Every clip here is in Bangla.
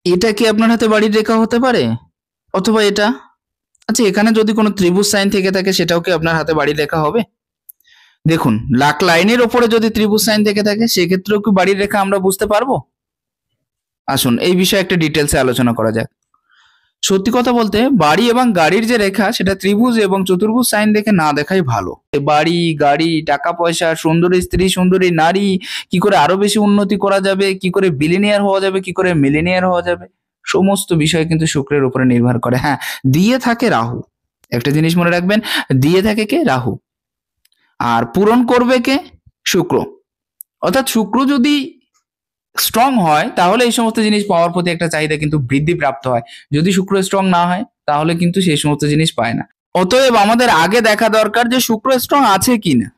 এটা কি আপনার হাতে বাড়ির রেখা হতে পারে? অথবা এটা? আচ্ছা, এখানে যদি কোনো ত্রিভুজ সাইন থেকে থাকে সেটাও কি আপনার হাতে বাড়ির রেখা হবে? দেখুন, লাইনের ওপরে যদি ত্রিভুজ সাইন থেকে থাকে সেক্ষেত্রেও কি বাড়ির রেখা আমরা বুঝতে পারবো? আসুন এই বিষয়ে একটা ডিটেলসে আলোচনা করা যাক। সত্যি কথা বলতে বাড়ি এবং গাড়ির যে রেখা সেটা ত্রিভুজ এবং চতুর্ভুজ সাইন দেখে না দেখাই ভালো। বাড়ি, গাড়ি, টাকা পয়সা, সুন্দরী স্ত্রী, সুন্দরী নারী, কি করে আরো বেশি উন্নতি করা যাবে, কি করে বিলিনিয়ার হওয়া যাবে, কি করে মিলিনিয়ার হওয়া যাবে, সমস্ত বিষয় কিন্তু শুক্রের উপরে নির্ভর করে। হ্যাঁ, দিয়ে থাকে রাহু। একটা জিনিস মনে রাখবেন, দিয়ে থাকে কে? রাহু। আর পূরণ করবে কে? শুক্র। অর্থাৎ শুক্র যদি স্ট্রং হয় তাহলে এই সমস্ত জিনিস পাওয়ার প্রতি একটা চাহিদা কিন্তু বৃদ্ধি প্রাপ্ত হয়। যদি শুক্র স্ট্রং না হয় তাহলে কিন্তু সেই সমস্ত জিনিস পায় না। অতএব আমাদের আগে দেখা দরকার যে শুক্র স্ট্রং আছে কিনা।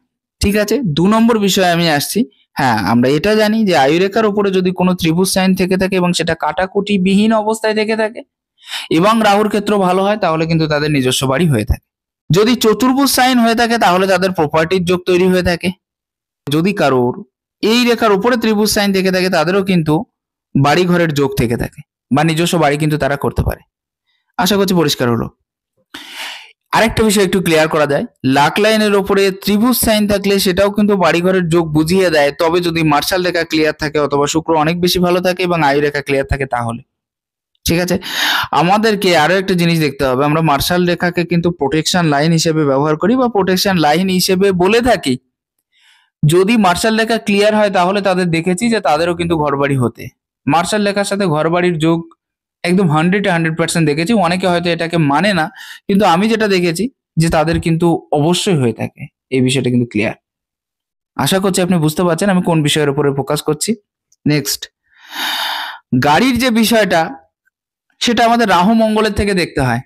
ঠিক আছে, 2 নম্বর বিষয়ে আমি আসছি। হ্যাঁ, আমরা এটা জানি যে আয়ুরেখার উপরে যদি কোনো ত্রিভুজ সাইন থেকে থাকে এবং সেটা কাটাকুটি বিহীন অবস্থায় থেকে থাকে এবং রাহুর ক্ষেত্র ভালো হয় তাহলে কিন্তু তাদের নিজস্ব বাড়ি হয়ে থাকে। যদি চতুর্ভুজ সাইন হয়ে থাকে তাহলে তাদের প্রপার্টির যোগ তৈরি হয়ে থাকে। যদি কারোর এই রেখার উপরে ত্রিভুজ সাইন থেকে থাকে তাদেরও কিন্তু বাড়ি ঘরের যোগ থেকে থাকে বা নিজস্ব বাড়ি কিন্তু তারা করতে পারে। আশা করছি পরিষ্কার হলো। আরেকটা বিষয় একটু ক্লিয়ার করা যায়, লাইনের উপরে ত্রিভুজ সাইন থাকলে সেটাও কিন্তু বাড়ি ঘরের যোগ বুঝিয়ে দেয়, তবে যদি মার্শাল রেখা ক্লিয়ার থাকে অথবা শুক্র অনেক বেশি ভালো থাকে এবং আয়ু রেখা ক্লিয়ার থাকে তাহলে। ঠিক আছে, আমাদেরকে আরো একটা জিনিস দেখতে হবে, আমরা মার্শাল রেখাকে কিন্তু প্রোটেকশন লাইন হিসেবে ব্যবহার করি বা প্রোটেকশন লাইন হিসেবে বলে থাকি। যদি মার্শাল রেখা ক্লিয়ার হয় তাহলে তাদের দেখেছি যে তাদেরও কিন্তু ঘরবাড়ি হতে, মার্শাল রেখার সাথে ঘরবাড়ির যোগ একদম 100% দেখেছি। অনেকে হয়তো এটাকে মানে না, কিন্তু আমি যেটা দেখেছি যে তাদের কিন্তু অবশ্যই হয়ে থাকে। এই বিষয়টা কিন্তু ক্লিয়ার। আশা করছি আপনি বুঝতে পারছেন আমি কোন বিষয়ের উপরে ফোকাস করছি। নেক্সট, গাড়ির যে বিষয়টা সেটা আমাদের রাহু মঙ্গলের থেকে দেখতে হয়।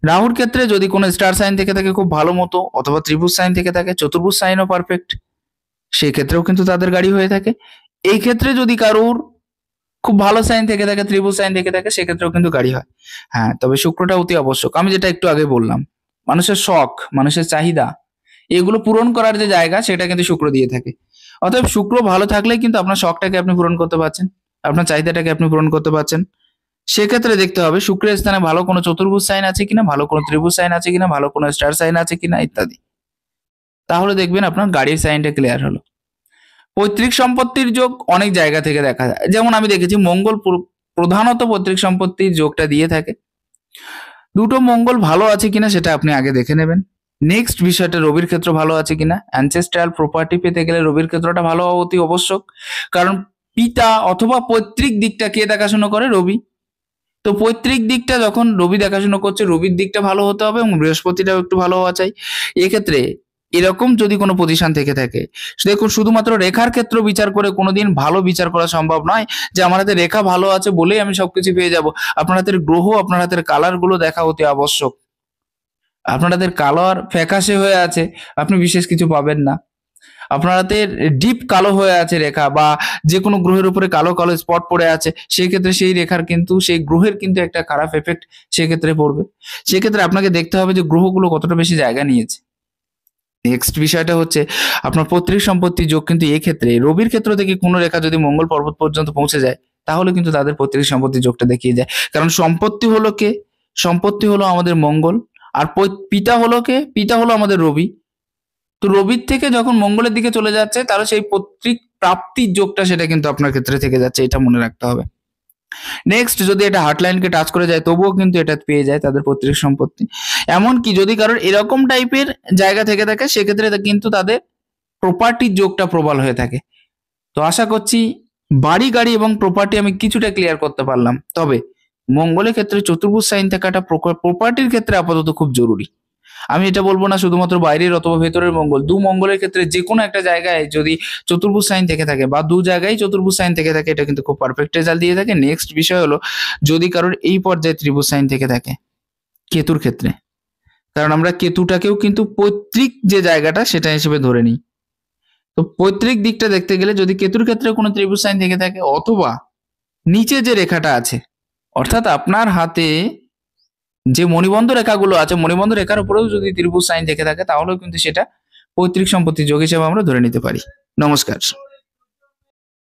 রাহুর ক্ষেত্রে যদি কোনো স্টার সাইন থেকে থাকে খুব ভালো মতো, অথবা ত্রিভুজ সাইন থেকে থাকে, চতুর্ভুজ সাইনও পারফেক্ট, সেই ক্ষেত্রেও কিন্তু তাদের গাড়ি হয়ে থাকে। এই ক্ষেত্রে যদি কারোর খুব ভালো সাইন থেকে থাকে, ত্রিভুজ সাইন থেকে থাকে, সেক্ষেত্রেও কিন্তু গাড়ি হয়। হ্যাঁ, তবে শুক্রটা অতি আবশ্যক। আমি যেটা একটু আগে বললাম, মানুষের শখ, মানুষের চাহিদা, এগুলো পূরণ করার যে জায়গা সেটা কিন্তু শুক্র দিয়ে থাকে। অতএব শুক্র ভালো থাকলেই কিন্তু আপনার শখটাকে আপনি পূরণ করতে পারছেন, আপনার চাহিদাটাকে আপনি পূরণ করতে পারছেন। সেক্ষেত্রে দেখতে হবে শুক্রের স্থানে ভালো কোনো চতুর্ভুজ সাইন আছে কিনা, ভালো কোনো ত্রিভুজ সাইন আছে কিনা, ভালো কোনো স্টার সাইন আছে কিনা ইত্যাদি। তাহলে দেখবেন আপনার গাড়ির সাইনটা ক্লিয়ার হলো। পৈতৃক সম্পত্তির যোগ অনেক জায়গা থেকে দেখা যায়, যেমন আমি দেখেছি মঙ্গল প্রধানত পৈতৃক সম্পত্তির যোগটা দিয়ে থাকে। দুটো মঙ্গল ভালো আছে কিনা সেটা আপনি আগে দেখে নেবেন। নেক্সট বিষয়টা রবির ক্ষেত্র ভালো আছে কিনা। অ্যানসেস্ট্রাল প্রপার্টি পেতে গেলে রবির ক্ষেত্রটা ভালো হওয়া অতি আবশ্যক, কারণ পিতা অথবা পৈতৃক দিকটা কে দেখাশোনা করে? রবি। তো পৈতৃক দিকটা যখন রবি দেখাশোনা করছে, রবির দিকটা ভালো হতে হবে এবং বৃহস্পতিটাও একটু ভালো হওয়া চাই। এক্ষেত্রে এরকম যদি কোনো পজিশন থেকে থাকে, দেখুন শুধুমাত্র রেখার ক্ষেত্র বিচার করে কোনোদিন ভালো বিচার করা সম্ভব নয় যে আমার হাতে রেখা ভালো আছে বলেই আমি সবকিছু পেয়ে যাব। আপনার হাতের গ্রহ, আপনার হাতের কালার গুলো দেখা অতি আবশ্যক। আপনার হাতের কালার ফ্যাকাশে হয়ে আছে, আপনি বিশেষ কিছু পাবেন না। আপনার হাতের ডিপ কালো হয়ে আছে রেখা, বা যে কোনো গ্রহের উপরে কালো কালো স্পট পড়ে আছে, সেক্ষেত্রে সেই রেখার কিন্তু, সেই গ্রহের কিন্তু একটা খারাপ এফেক্ট সেক্ষেত্রে পড়বে। সেক্ষেত্রে আপনাকে দেখতে হবে যে গ্রহগুলো কতটা বেশি জায়গা নিয়েছে। নেক্সট বিষয়টা হচ্ছে আপনার পৈতৃক সম্পত্তি যোগ, কিন্তু এক্ষেত্রে রবির ক্ষেত্র থেকে কোনো রেখা যদি মঙ্গল পর্বত পর্যন্ত পৌঁছে যায় তাহলে কিন্তু তাদের পৈতৃক সম্পত্তি যোগটা দেখিয়ে যায়। কারণ সম্পত্তি হলো কে? সম্পত্তি হলো আমাদের মঙ্গল। আর পিতা হলো কে? পিতা হলো আমাদের রবি। তো রবির থেকে যখন মঙ্গলের দিকে চলে যাচ্ছে তাহলে সেই পৈতৃক প্রাপ্তির যোগটা সেটা কিন্তু আপনার ক্ষেত্রে থেকে যাচ্ছে, এটা মনে রাখতে হবে। নেক্সট, যদি এটা হার্টলাইনকে টাচ করে যায় তবুও কিন্তু এটা পেয়ে যায় তাদের পৈতৃক সম্পত্তি। এমনকি যদি কারোর এরকম টাইপের জায়গা থেকে থাকে সেক্ষেত্রে কিন্তু তাদের প্রপার্টির যোগটা প্রবল হয়ে থাকে। তো আশা করছি বাড়ি, গাড়ি এবং প্রপার্টি আমি কিছুটা ক্লিয়ার করতে পারলাম। তবে মঙ্গলের ক্ষেত্রে চতুর্ভুজ সাইন থাকাটা প্রপার্টির ক্ষেত্রে আপাতত খুব জরুরি। আমি এটা বলবো না শুধুমাত্র বাইরের অথবা ভেতরের মঙ্গল, দু মঙ্গলের ক্ষেত্রে যে কোনো একটা জায়গায় যদি চতুর্ভুজ সাইন থেকে থাকে বা দু জায়গায় চতুর্ভুজ সাইন থেকে থাকে, এটা কিন্তু খুব পারফেক্ট রেজাল্ট দিয়ে থাকে। নেক্সট বিষয় হলো যদি কারোর এই পর্যায়ে ত্রিভুজ সাইন থেকে থাকে কেতুর ক্ষেত্রে, কারণ আমরা কেতুটাকেও কিন্তু পৈতৃক যে জায়গাটা সেটা হিসেবে ধরে নিই। তো পৈতৃক দিকটা দেখতে গেলে যদি কেতুর ক্ষেত্রে কোনো ত্রিভুজ সাইন থেকে থাকে, অথবা নিচে যে রেখাটা আছে, অর্থাৎ আপনার হাতে যে মণিবন্ধ রেখাগুলো আছে, মণিবন্ধ রেখার উপরেও যদি ত্রিভুজ সাইন থেকে থাকে তাহলেও কিন্তু সেটা পৈতৃক সম্পত্তি যোগ হিসেবে আমরা ধরে নিতে পারি। নমস্কার।